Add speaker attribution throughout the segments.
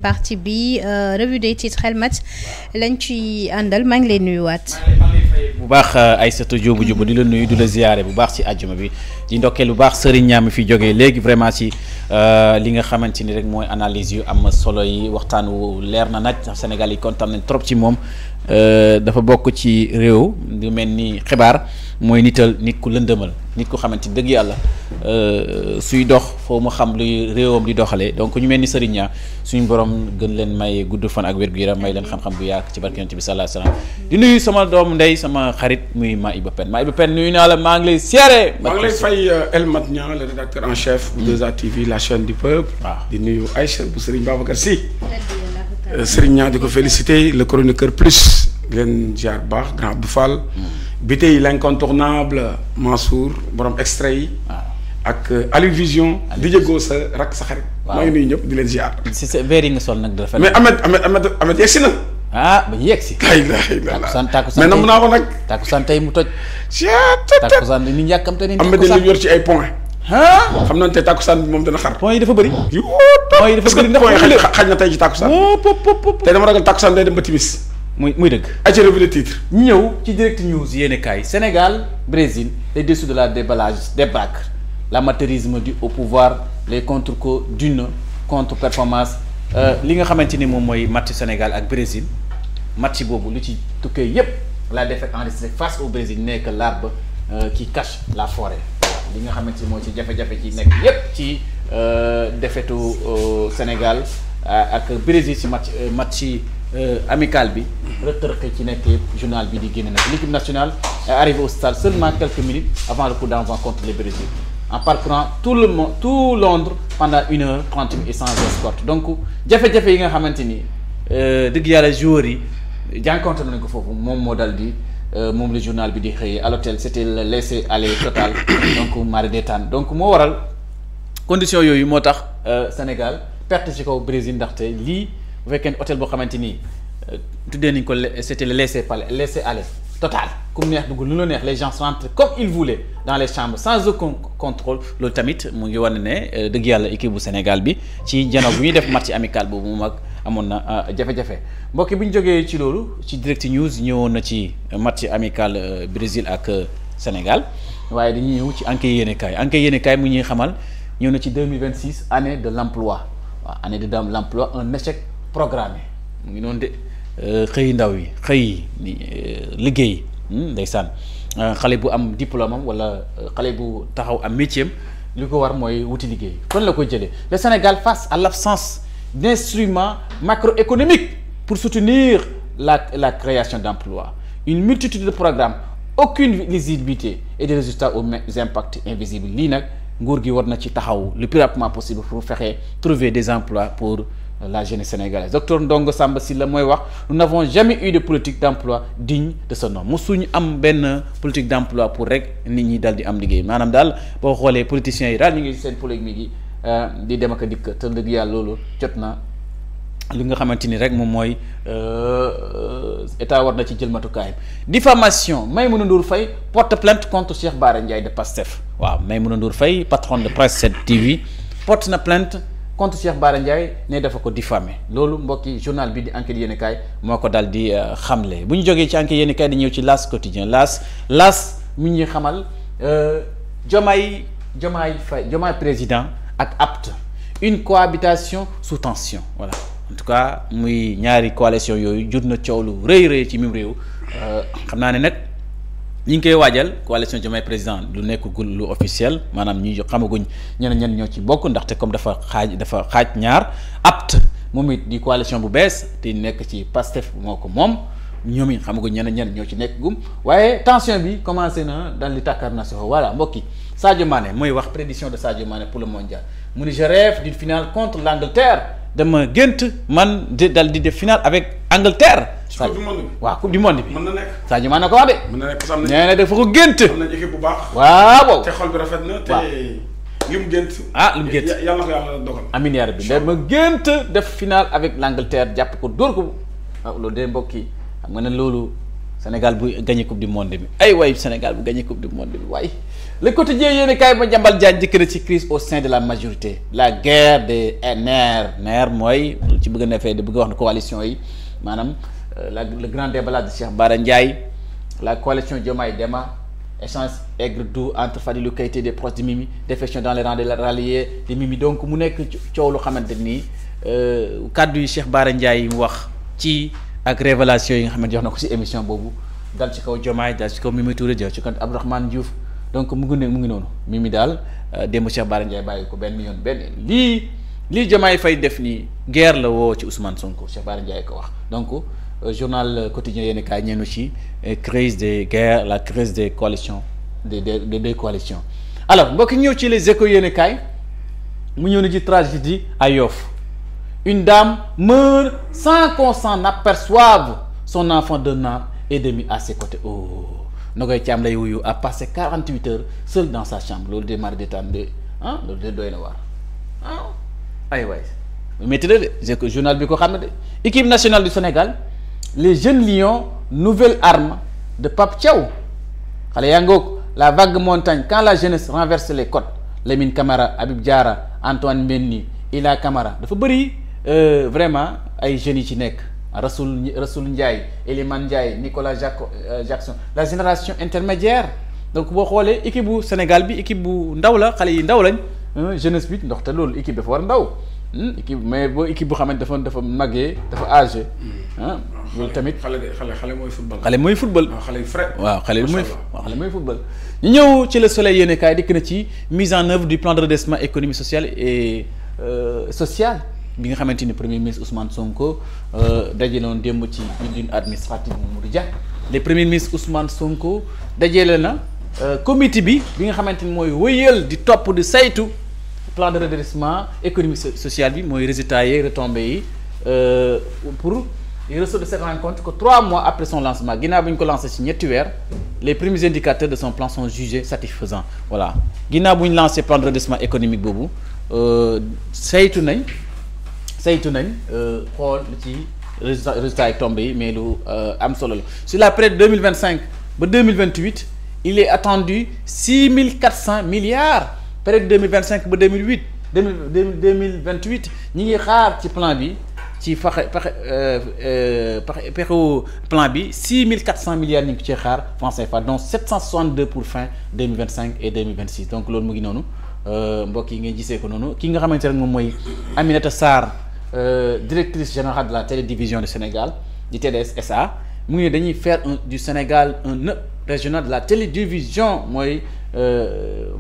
Speaker 1: partie bi revue des titres Xel Mat lañ ci àndal maa ngi lay nuyuwaat.
Speaker 2: bu baax Aïssatou Diop di la nuyu di la ziyaare bu baax ci àjjuma bi di ndokkeel bu baax Serigne Niang mi fi jógee léegi vraiment ci li nga xamante ni rek mooy analyse yu am solo yi waxtaan wu leer na nag Sénégal yi kontaan nañ trop ci moom dafa bokk ci réew di mel ni xibaar mooy nit ku lëndëmal nit ku xamante ni dëgg yàlla suy dox foo mu xam luy réewam di doxalee donc ñu mel ni Serigne Niang suñu borom gën leen may gudd fan ak wér-gu-yaram may leen xam-xam bu yaak ci barke Yonent bi sallallahu alayhi wasallam di nuyu sama doomu ndey sama xarit muy Maïba Pène nuyu naa la maa ngi lay siyaare.
Speaker 3: maa ngi lay fay El Mat Niang le rédacteur en chef bu 2A TV la chaîne du peuple. waaw di nuyu Aïcha bu Serigne Babacar Sy. Serigne Niang di ko féliciter le chroniqueur plus leen ziar baax grand Abdou Fall. bi tey l'incontournable Mansour borom extrait yi. ak Aliou Vision. di jëgoo sa rak sa xarit. maa ngi nuyu ñëpp di leen ziar.
Speaker 2: si sa verre yi nga sol nag dafa.
Speaker 3: mais Ahmed yegsi na.
Speaker 2: ba yegg si.
Speaker 3: takkusaan
Speaker 2: takkusaan
Speaker 3: mais nam naa ko nag.
Speaker 2: takkusaan tey mu toj. takkusaan ni ñu yàkkamte ni.
Speaker 3: Ahmed dañu yor ci ay points. xam nañ te takkusaan bi moom dana xar.
Speaker 2: points yi dafa bëri.
Speaker 3: points yi dafa bëri ndax points yi xaj na tey ci takkusaan. tey dama ragal takkusaan day dem ba timis.
Speaker 2: muy dëgg.
Speaker 3: ay revue de titre.
Speaker 2: ñu ñëw ci direct news yéene kaay Sénégal Brésil les dessous de la débâcle l'amateurisme du au pouvoir les contre-coups d'une contre-performance li nga xamante ni moom mooy match Sénégal ak Brésil match boobu lu ci tukkee yépp la défaite enregistrée face au Brésil n'est que l'arbre qui cache la forêt li nga xamante ni moo ci jafe-jafe ci nekk yépp ci défaitu Sénégal ak Brésil ci match amical bi rëq-rëq ci nekk yëpp journal bi di génne nag l'équipe nationale est arrivée au stade seulement quelques minutes avant le coup d'envoi contre le Brésil en parcourant tout Londres pendant 1h30 et sans escorte donc jafe-jafe yi nga xamante ni dëgg yàlla joueurs yi jànkonte nañ ko foofu moom moo dal di moom le journal bi di xëyee à l'hôtel c'était le laisser-aller total donc mari détane donc moo waral conditions yooyu moo tax Sénégal perte ci kaw Brésil ndaxte lii bu fekkee hôtel boo xamante ni tuddee nañ ko c'était le laisser-aller total comme neex dugg lu la neex les gens rentrent comme ils voulaient dans les chambres sans aucun contrôle loolu tamit mu ngi wane ne dëgg yàlla équipe bu Sénégal bi ci jano bu ñuy def match amical boobu moom ak amoon na jafe-jafe mbokki bu ñu jógee ci loolu ci direct news ñëwoon na ci match amical Brésil ak Sénégal waaye dañuy ñëw ci enquête yéenekaay mu ñuy xamal ñëw na ci 2026 année de l'emploi waaw année de l'emploi un échec programmé mu ngi noonu de xëy ndaw yi xëy liggéey ndeysaan xale bu am diplôme am wala xale bu taxaw am métier am li ko war mooy wuti liggéey kon la koy jëlee le Sénégal face à l'absence d'instruments macroéconomiques pour soutenir la création d'emplois une multitude de programmes aucune lisibilité et des résultats aux impacts invisibles lii nag nguur gi war na ci taxaw le plus rapidement possible pour fexe trouver des emplois pour la jeunesse sénégalaise docteur Ndongo Samba Sylla mooy wax nous n'avons jamais eu de politique d'emploi digne de ce nom mosuñu am benn politique d'emploi pour rek nit ñi dal di am liggéey maanaam daal boo xoolee politiciens yi daal ñu ngi seen polémique yi di dem ak a dikk te dëgg yàlla loolu jot na li nga xamante ni rek moom mooy état war na ci jël matukaayam diffamation Maïmouna Ndour Faye porte plainte contre Cheikh Bara Ndiaye de Pastef waaw Maïmouna Ndour Faye patron de Presse 7 TV porte na plainte contre Cheikh Bara Ndiaye ne dafa ko diffamé loolu mbokki journal bi di enquête yéenekaay moo ko daal di xamle bu ñu jógee ci enquête yéenekaay di ñëw ci L'As quotidien L'As mi ñuy xamal Diomaye président ak APT une cohabitation sous tension voilà en tout cas muy ñaari coalition yooyu jur na coow lu rëy ci mim réew xam naa ne nag ñi ngi koy waajal coalition Diomaye président lu nekkagul lu officiel maanaam ñi xamaguñ ñenn ñoo ci bokk ndaxte comme dafa xaaj ñaar APT moom it di coalition bu bees te nekk ci Pastef moo ko moom ñoom it xamaguñ ñenn ñoo ci nekk gum waaye tension bi commencé na dal di tàkkar na soxo voilà mbokki Sadio Mané mooy wax prédiction de Sadio Mané pour le mondial mu ni je rêve d'une finale contre l'Angleterre dama gént man dal di def finale avec Angleterre.
Speaker 3: coupe du monde bi
Speaker 2: waaw coupe du monde bi.
Speaker 3: mën na nekk
Speaker 2: Sadio Mané ko wax de.
Speaker 3: mën na nekk parce que am nañ.
Speaker 2: nee na dafa ko gént.
Speaker 3: am nañ équipe bu baax.
Speaker 2: waaw
Speaker 3: te xol bi rafet na te. li mu gént.
Speaker 2: li mu gént
Speaker 3: yàlla na ko yàlla dogal.
Speaker 2: amiin yaa rabbi dama gént def finale avec l'Angleterre jàpp ko dóor ko loolu de mbokk yi xam nga ne loolu Sénégal bu gagné coupe du monde bi ay waay Sénégal bu gagné coupe du monde bi waay le quotidien yéen kaay ma jàmbal jaan jëkk na ci crise au sein de la majorité la guerre des nerfs mooy ci bëgg a bëgg wax ne coalition yi maanaam le grand débat de Cheikh Bara Ndiaye la coalition Diomaye Dema échange aigre-doux entre Fadilou Keïta des proches de Mimi défection dans les rangs des ralliés de Mimi donc mu nekk coow lu xamante nii kàddu yi Cheikh Bara Ndiaye mu wax ci ak révélation yi nga xamante jox na ko ci émission boobu dal ci kaw Diomaye dal ci kaw Mimi Touré dal ci kaw Abdourahmane Diouf donc mu ngi noonu Mimi daal démb Cheikh Bara Ndiaye bàyyi ko benn lii Diomaye Faye def nii guerre la woo ci Ousmane Sonko Cheikh Bara Ndiaye ko wax donc journal quotidien yéen kaay ñeenu ci crise des guerres la crise des coalitions des deux coalitions alors mbokk ñëw ci les échos yéen kaay mu ñëw na ci tragédie à Yoff une dame meurt sans qu'on s'en aperçoive son enfant d'1 an et demi à ses côtés Nogoy Thiam lay wuyu a passé 48 heures seul dans sa chambre loolu de mari détaan de loolu de doy na waar ay waay métti la de journal bi ko xam ne de équipe nationale du Sénégal les jeunes lions nouvelle arme de Pape Thiaw xale yaa ngoog la vague montagne quand la jeunesse renverse les côtes Lamine Camara Habib Diarra Antoine Mendy Ila Camara dafa bëri vraiment ay jeunes yi ci nekk Rasoul Ndiaye Elimane Ndiaye Nicolas Jackson la génération intermédiaire donc boo xoolee équipe bu Sénégal bi équipe bu ndaw la xale yi ndaw lañ jeunesse bi ndox te loolu équipe dafa war ndaw équipe mais boo équipe bu xamante dafa màggee dafa âgé loolu tamit xale mooy football. xale mooy football. waaw xale yu frais. waaw xale mooy football. ñu ñëw ci le soleil yéen kaay dikk na ci mise en œuvre du plan de redressement économique social et social bi nga xamante ni premier ministre Ousmane Sonko dajale woon démb ci building administratif Mamadou Dia le premier ministre Ousmane Sonko dajale na comité bi nga xamante ni mooy wëyal di topp di saytu plan de redressement économique social bi mooy résultats yi retombées yi pour. Il ressort de cette rencontre que 3 mois après son lancement ginnaaw bi ñu ko lancé ci ñetti weer les premiers indicateurs de son plan sont jugés satisfaisants voilà ginnaaw bu ñu lancé plan de redressement économique boobu saytu nañ xool ci résultats yi tombé yi mais lu am solo la sur la période 2025 ba 2028 il est attendu 6400 milliards période 2025 ba 2028 ñi ngi xaar ci plan bi. ci pexu plan bi 6400 milliards ñu ngi cee xaar francs CFA donc 762 pour fin 2025 et 2026 donc loolu mu ngi noonu mbokk yi ngeen gisee ko noonu ki nga xamante ne moom mooy Aminata Sarr directrice générale de la télédivision du Sénégal di TDS SA mu ngi ne dañuy faire du Sénégal un hub régional de la télédivision mooy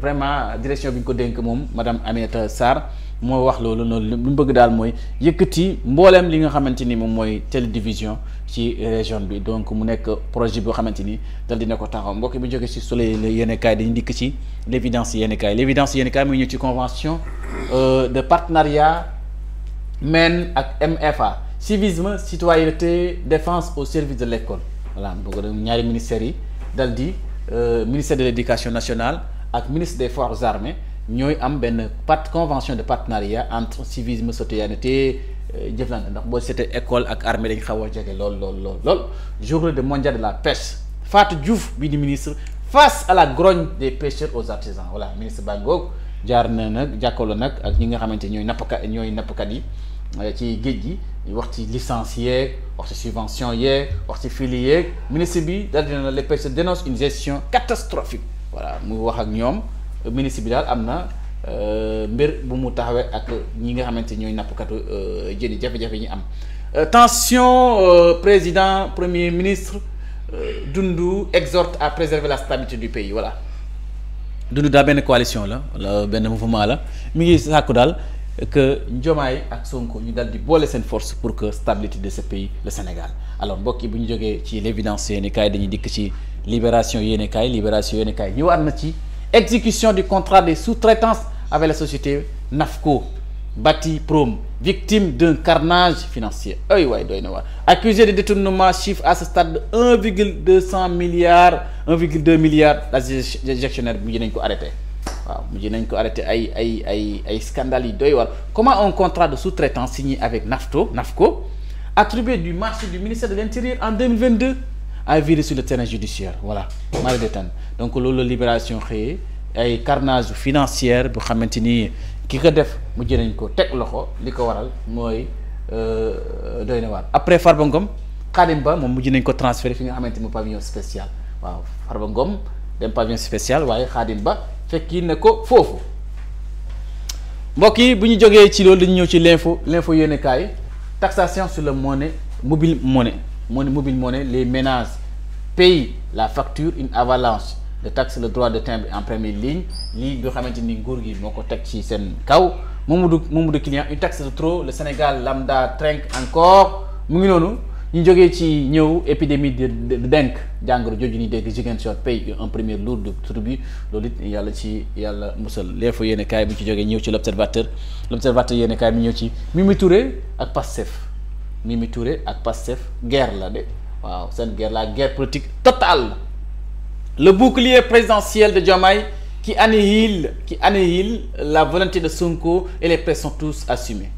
Speaker 2: vraiment direction bi ñu ko dénk moom madame Aminata Sarr moo wax loolu noonu lu mu bëgg daal mooy yëkkati mbooleem li nga xamante ni moom mooy télédivision ci région bi donc mu nekk projet boo xamante ni dal dina ko taxaw mbokk bi jógee ci soleil yéen kaay dañu dikk ci l'évidence yéen kaay muy ñëw ci convention de partenariat MEN ak MFA civisme citoyenneté défense au service de l'école voilà bëgg ñaari ministères yi dal di ministère de l'éducation nationale ak ministre des forces armées ñooy am benn convention de partenariat entre civisme citoyenneté jëflante ndax boo seetee école ak armée dañ xaw a jege lool journée de mondial de la pêche Fatou Diouf bii di ministre face à la grogne des pêcheurs aux artisans voilà ministre Bangoog jaar na nag jàkkaarloo nag ak ñi nga xamante ñooy nappkat yi ci géej gi wax ci licence yeeg wax ci subvention yeeg wax ci fili yeeg ministre bi daal dina les pêcheurs dénoncent une gestion catastrophique voilà mu wax ak ñoom ministre bi daal am na mbir bu mu taxawee ak ñi nga xamante ñooy nappkatu jën yi jafe-jafe ñu am tension président premier ministre Dundu exhorte à préserver la stabilité du pays voilà Dundu daal benn coalition la wala benn mouvement la mi ngi sàkku daal que Diomaye ak Sonko ñu dal di boole seen force pour que stabilité de ce pays le Sénégal alors mbokk yi bu ñu jógee ci l'évidence yéeni kaay dañuy dikk ci libération yéeni kaay ñëwaat na ci exécution du contrat de sous-traitance avec la société Nafco Bati Prom victime d'un carnage financier ay waay doy na waar accusé de détournement chiffre à ce stade de 1,2 milliard la gestionnaire mujj nañ ko arrêté ay scandales yi doy waar comment un contrat de sous-traitance signé avec Nafco attribué du marché du ministère de l'Intérieur en 2022 a viré sur le terrain judiciaire voilà mari détane donc loolu la libération xëyee ay carnage financière bu xamante ni ki ko def mu jënañ ko teg loxo li ko waral mooy doy na waar après Farba Ngom Khadim Ba moom mujj nañ ko transféré fi nga xamante ni pavillon spécial waaw Farba Ngom dem pavillon spécial waaye Khadim Ba fekki na ko foofu mbokk yi bu ñu jógee ci loolu dañu ñëw ci l'info yéenekaay taxation sur le mobile monnaie les ménages payent la facture une avalanche de taxe le droit de timbre en première ligne lii nga xamante ni nguur gi moo ko teg ci seen kaw Mamadou client une taxe de trop le Sénégal lambda trinque encore mu ngi noonu ñu jógee ci ñëw épidémie de dengue jàngoro jooju ni dégg Ziguinchor paye un premier lourd de tribut loolu it yàlla musal l'info yéenekaay bu ci jógee ñëw ci l'observateur yéenekaay mi ñëw ci Mimi Touré ak Pastef guerre la de waaw seen guerre la guerre politique totale le bouclier présidentiel de Diomaye qui annihile la volonté de Sonko et les pressions tous assumées.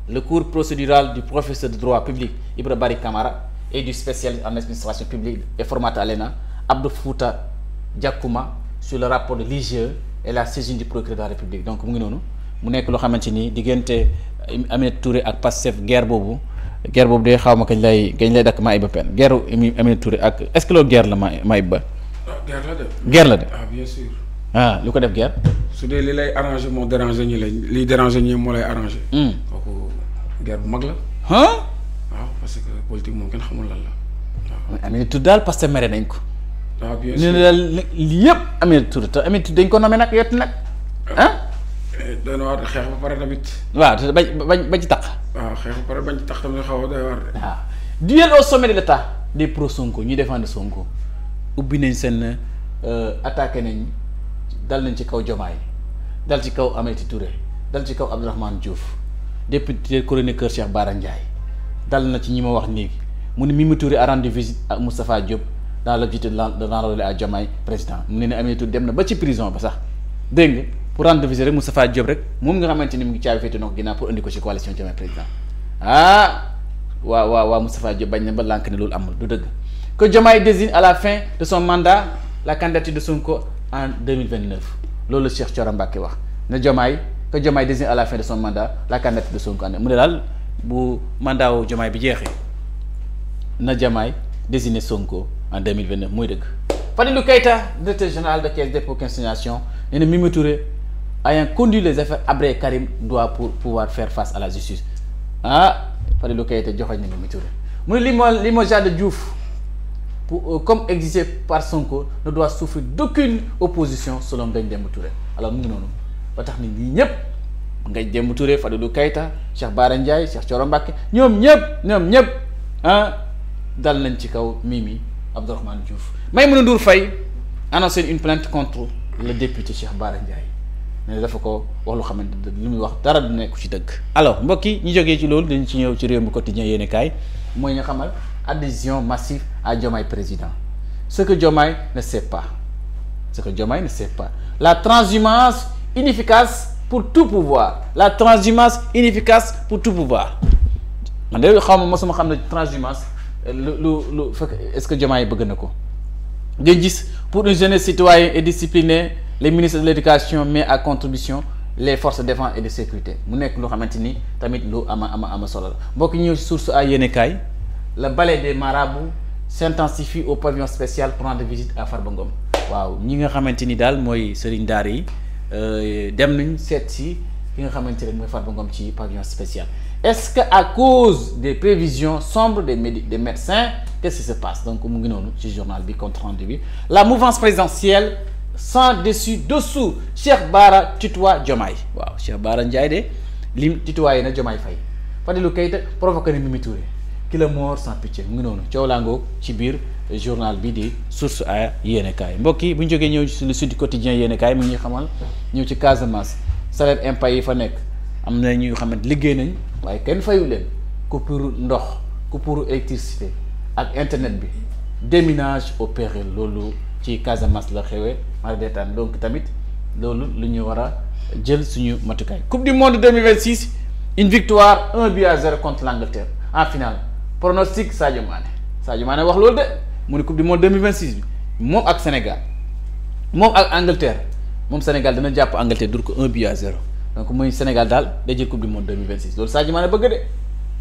Speaker 2: Le cours procédural du professeur de droit public Ibra Bari Camara et du spécialiste en administration publique et formateur à l'ENA Abdou Fouta Diakouma sur le rapport de l'IGE et la saisine du procureur de la République. Donc mu ngi noonu mu nekk loo xamante ni diggante Aminata Touré ak Pastef guerre boobu de xaw ma kañ lay dakk Maïba Pène guerre Aminata Touré ak est-ce que loolu guerre la Maïba. guerre la de.
Speaker 3: Ah bien sûr.
Speaker 2: Ah lu ko def guerre.
Speaker 3: su dee li lay arrangé moo déranger ñi lañ liy déranger ñi moo lay arrangé. kooku guerre bu mag la. waaw parce que politique moom kenn xamul lan la waaw.
Speaker 2: Aminata Touré daal parce que mere nañ ko.
Speaker 3: ah bien
Speaker 2: sûr
Speaker 3: sûr
Speaker 2: daal lii yëpp Aminata Touré te Aminata Touré dañ ko nommé nag yott nag
Speaker 3: doy na waar xeex ba pare tamit.
Speaker 2: waaw te bañ ci tax.
Speaker 3: waaw xeex ba pare bañ ci tax tamit xaw a doy waar de.
Speaker 2: waaw duel au sommet de l'État des pro Sonko ñuy défendre Sonko ubbi nañ seen attaqué nañ dal nañ ci kaw Diomaye dal ci kaw Aminata Touré dal ci kaw Abdourahmane Diouf député chroniqueur Cheikh Bara Ndiaye dal na ci ñi ma wax nii mu ne Mimi Touré a rendu visite ak Moustapha Diop dans l'objectif de l'enrôler à Diomaye président mu ne Aminata Touré dem na ba ci prison ba sax dégg nga pour rendre visite rek Moustapha Diop rek moom nga xamante ni mu ngi caabi féete na ko ginnaaw pour indi ko ci coalition Diomaye président waa Moustapha Diop bañ na ba lànk ne loolu amul du dëgg que Diomaye désigne à la fin de son mandat la candidature de Sonko en 2029 loolu la Cheikh Thioro Mbacké wax ne que Diomaye désigne à la fin de son mandat la candidature de Sonko mu ne daal bu mandat wu Diomaye bi jeexee na Diomaye désigner Sonko en 2029 mooy dëgg. Fadilou Keita directeur général de Caisse des Dépôts et Consignations nee na Mimi Touré ayant conduit les affaires Habré Karim doit pouvoir faire face à la justice Fadilou Keita joxoñ na Mimi Touré mu ne limogeage de Diouf comme exigé par Sonko ne doit souffrir d'aucune opposition selon Ngagne Demba Touré alors mu ngi noonu ba tax nit ñi ñëpp Ngagne Demba Touré Fadilou Keita Cheikh Bara Ndiaye Cheikh Thioro Mbacké ñoom ñëpp dal nañ ci kaw Mimi Abdourahmane Diouf Maïmouna Ndour Faye annoncé une plainte contre le député Cheikh Bara Ndiaye ne dafa ko wax lu xamante li muy wax dara du nekk ci dëgg. alors mbokk yi ñu jógee ci loolu dañu ci ñëw ci Rewmi Quotidien yéenekaay mooy nga xamal adhésion massive à Diomaye président ce que Diomaye ne sait pas la transhumance inefficace pour tout pouvoir man de xaw ma mosuma xam ne transhumance lu fekk est-ce que Diomaye bëgg na ko nga gis pour une jeunesse citoyenne et disciplinée les ministres de l'éducation met à contribution les forces de défense et de sécurité mu nekk loo xamante ni tamit lu ama solo la mbokk ñëw ci source ay yéenekaay le ballet des marabouts s'intensifie au pavillon spécial pour rendre visite à Farba Ngom waaw ñi nga xamante ni daal mooy sëriñ daara yi dem nañ seet si ki nga xamante ne mooy Farba Ngom ci pavillon spécial. Est-ce que à cause des prévisions sombres des médecins qu'est-ce qui se passe donc mu ngi noonu ci journal bi compte rendu bi la mouvance présidentielle sans dessus-dessous Cheikh Bara tutoie Diomaye waaw Cheikh Bara Ndiaye de lim tutoie na Diomaye Faye Fadilou Keita provoqué na Mimi Touré ki la mort sans pitié mu ngi noonu coow laa ngoog ci biir journal bi di source a yéenekaay mbokk yi bu ñu jógee ñëw ci le Sud Quotidien yéenekaay mu ngi xamal ñëw ci Casamance salaire impayé yi fa nekk am na ñu xamante liggéey nañ waaye kenn fayu leen coupure ndox coupure électricité ak internet bi déminage au péril loolu ci Casamance la xewee mara deetaan donc tamit loolu lu ñu war a jël suñu matukaay. Coupe du monde 2026 une victoire 1-0 contre l'Angleterre en finale pronostic Sadio Mané wax loolu de mu ne Coupe du monde 2026 bi moom ak Sénégal moom ak Angleterre moom Sénégal dana jàpp Angleterre dur ko 1-0 donc muy Sénégal daal day jël coupe du monde 2026 loolu Sadio Mané bëgg de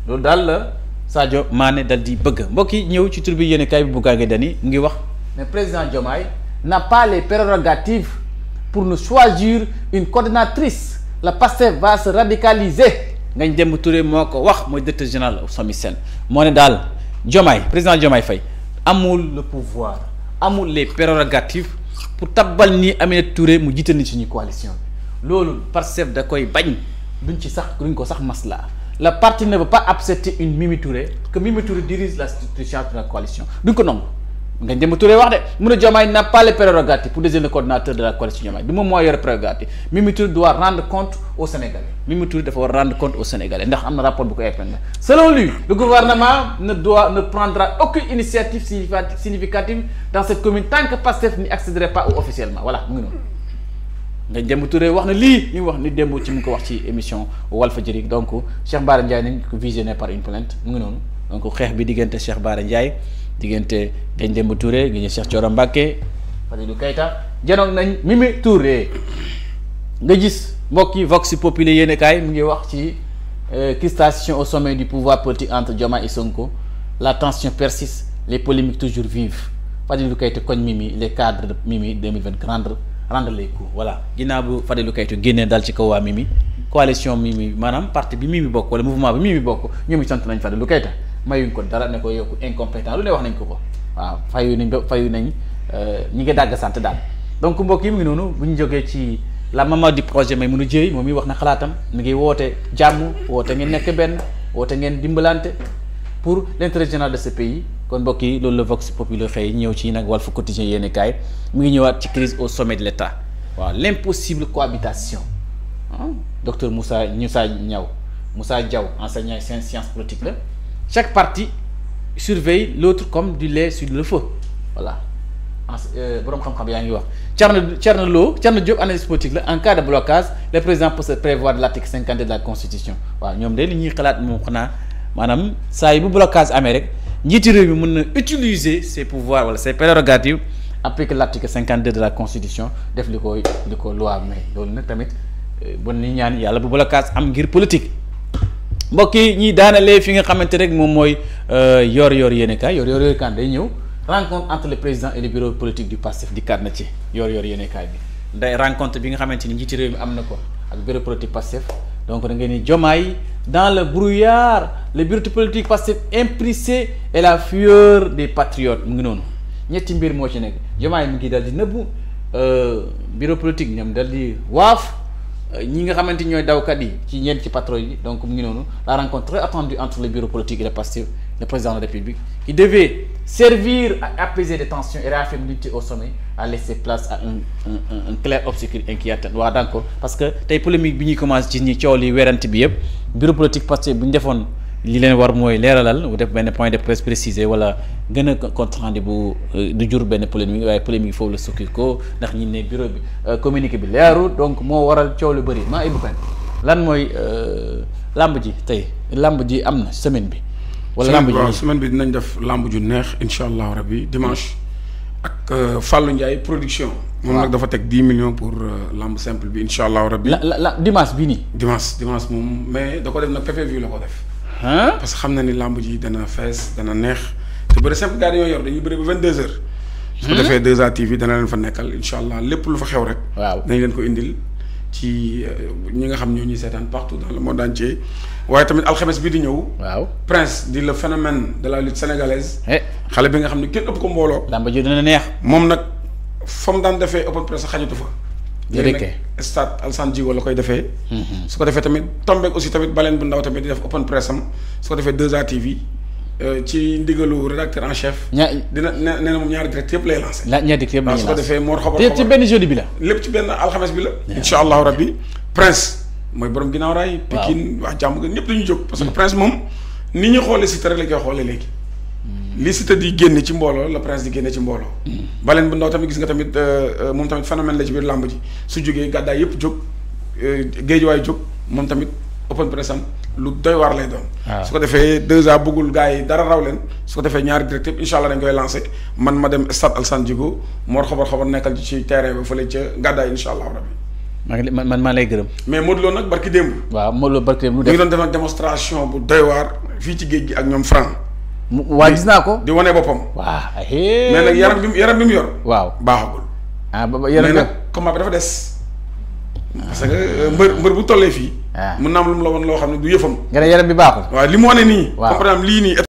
Speaker 2: loolu daal la Sadio Mané dal di bëgg mbokk yi ñëw ci tur bi yéen kay bi Bougane Dany mu ngi wax mais président Diomaye n'a pas les prérogatives pour nous choisir une coordinatrice la Pastef va se radicaliser Ngagne Demba Touré moo ko wax mooy directeur général SOMISEN moo ne daal Diomaye président Diomaye Faye amul le pouvoir amul les prérogatives pour tabbal ni Aminata Touré mu jiital ni suñu coalition bi loolu Pastef da koy bañ duñ ko sax masla le parti ne veut pas accepter une Mimi Touré que Mimi Touré dirige la structuration de la coalition duñ ko nangu Ngagne Demba Touré wax de mu ne Diomaye n'a pas les prérogatives pour désigner le coordinateur de la coalition Diomaye du moom moo yore prérogative Mimi Touré doit rendre compte aux Sénégalais Mimi Touré dafa war rendre compte aux Sénégalais ndax am na rapport bu ko épinglé selon lui le gouvernement ne prendra aucune initiative significative dans cette commune tant que Pastef n'y accéderait pas officiellement voilà mu ngi noonu Ngagne Demba Touré wax na lii li mu wax ni démb ci mu ko wax ci émission Walfadjri donc Cheikh Bara Ndiaye nañ ko visionné par une plainte mu ngi noonu donc xeex bi diggante Cheikh Bara Ndiaye diggante Ngagne Demba Touré gi Cheikh Thioro Mbacké Fadilou Keita janoog nañ Mimi Touré nga gis mbokk yi Vox Populi yéene kaay mu ngi wax ci crispation au sommet du pouvoir politique entre Diomaye et Sonko la tension persiste les polémiques toujours vives Fadilou Keita koñ Mimi les cadres de Mimi 2020 rendre les coups voilà ginnaaw bu Fadilou Keita génnee dal ci kaw waa Mimi coalition Mimi maanaam parti bi Mimi bokk wala mouvement bi Mimi bokk ñoom it sant nañ Fadilou Keita mayuñ ko dara ne ko yokku incompétent lu ne wax nañ ko waaw fayu nañ ñi ngi dàgg sant daal donc mbokk yi mu ngi noonu bu ñu jógee ci la maman du projet may mënu jëy moom mi wax na xalaatam mi ngi woote jàmm woote ngeen nekk benn woote ngeen dimbalante pour l'intérêt général de ce pays kon mbokk yi loolu la Vox Populi xëy ñëw ci nag Walf Quotidien yéeni kaay mu ngi ñëwaat ci crise au sommet de l'État waaw l'impossible cohabitation docteur Moussa Diaw enseignant sciences politiques la chaque parti surveille l'autre comme du lait sur le feu voilà boroom xam-xam yaa ngi wax Thierno Diop analyste politique la en cas de blocage le président peut se prévoir de l'article 52 de la constitution waaw ñoom de li ñuy xalaat moom xanaa maanaam saa yi bu blocage amee rek njiiti réew mi mën na utiliser ses pouvoirs wala ses prérogatives appliquer l'article 52 de la constitution def li ko loi mais loolu nag tamit bon ni ñaan yàlla bu blocage am ngir politique mbokk yi ñiy daanalee fi nga xamante rek moom mooy yor yéene kaay yor kan day ñëw rencontre entre le président et le bureau politique du PASTEF di kat na ci yor yéene kaay bi day rencontre bi nga xamante ni njiiti réew mi am na ko ak bureau politique PASTEF donc da ngeen ni Diomaye dans le brouillard le bureau politique PASTEF implicé et la fureur des patriotes mu ngi noonu ñetti mbir moo ci nekk Diomaye mi ngi dal di nëbbu bureau politique ñoom dal di waaf ñi nga xamante ñooy dawkat yi ci ñeent ci patron yi donc mu ngi noonu la rencontre très attendue entre le bureau politique et le PASTEF le président de la République qui devait servir à apaiser les tensions et réaffirmer l'unité au sommet a laissé place à un clair obscur inquiétant waaw d'accord parce que tey polémique bi ñuy commencé ci ñi coow li werante bi yëpp bureau politique PASTEF bu ñu defoon li leen war mooy leeralal bu def benn point de presse précisé wala gën a compte rendu bu du jur benn polémique waaye polémique foofu la sukki ko ndax ñi ne bureau bi communiqué bi leerul donc moo waral coow lu bëri maa Ibou Kane lan mooy lamb ji tey lamb ji am na semaine bi wala lamb ji waaw
Speaker 3: semaine bi dinañ def lamb ju neex incha allahu rabbi dimanche ak Fallou Ndiaye production moom nag dafa teg 10 millions pour lamb simple bi incha allahu rabbi
Speaker 2: la dimanche bii nii
Speaker 3: dimanche moom mais da ko def nag PPV la ko def parce que xam na ni lamb ji dana fees dana neex te bëri simple gars dañoo yor dañuy bëri ba 22h. su ko defee 2A TV dana leen fa nekkal incha allah lépp lu fa xew rek. waaw dañ leen ko indil ci ñi nga xam ñoo ñuy seetaan partout dans le monde entier waaye tamit alxames bi di ñëw. waaw Prince di le phénomène de la lutte sénégalaise. xale bi nga xam ne kenn ëpp ko mbooloo.
Speaker 2: lamb ji dana neex.
Speaker 3: moom nag fa mu daan defee open press xañatu fa. léegi stade Alassane Djigo la koy defee. su ko defee tamit tombeek aussi tamit baleen bu ndaw tamit di def open press am su ko defee 2A TV ci ndigalu rédacteur en chef. dina nee na moom ñaari direct yëpp lay lancé. ñaari direct yëpp su ko defee Mor xabar
Speaker 2: lépp ci benn jeudi bi la.
Speaker 3: lépp ci benn alxames bi la. incha allahu rabbi Prince mooy borom ginnaaw raay. waaw Pikine wax jàmm gën ñëpp dañuy jóg. parce que Prince moom ni ñu xoolee Siteu rek la koy xoolee léegi. li Siteu di génne ci mbooloo la Prince di génne ci mbooloo. baleen bu ndaw tamit gis nga tamit moom tamit phénomène la ci biir làmb ji su jógee gàddaay yëpp jóg géejuwaay jóg moom tamit open press am lu doy waar lay doon. su ko defee 2A bëggul gars yi dara raw leen su ko defee ñaari direct yëpp incha allah dañ koy lancé man ma dem stade Alassane Djigo Mor xobar nekkal ci terrain ba fële ca Gàddaay incha allah rabbi.
Speaker 2: man maa lay gërëm.
Speaker 3: mais Modou Lo nag barki démb.
Speaker 2: waaw Modou Lo barki démb.
Speaker 3: mu ngi doon def démonstration bu doy waar fii ci géej gi ak ñoom Franc.
Speaker 2: waa gis naa ko.
Speaker 3: di wane boppam.
Speaker 2: waaw.
Speaker 3: mais nag yaram bi mu yor.
Speaker 2: waaw
Speaker 3: baaxagul.
Speaker 2: yaram
Speaker 3: mais nag combat bi dafa des. parce que mbër bu tollee fii. mun naa am lu mu la woon loo xam ne du yëfam.
Speaker 2: nga ne yaram bi baaxul.
Speaker 3: waaw li mu wane nii.
Speaker 2: waaw
Speaker 3: comprendre lii nii.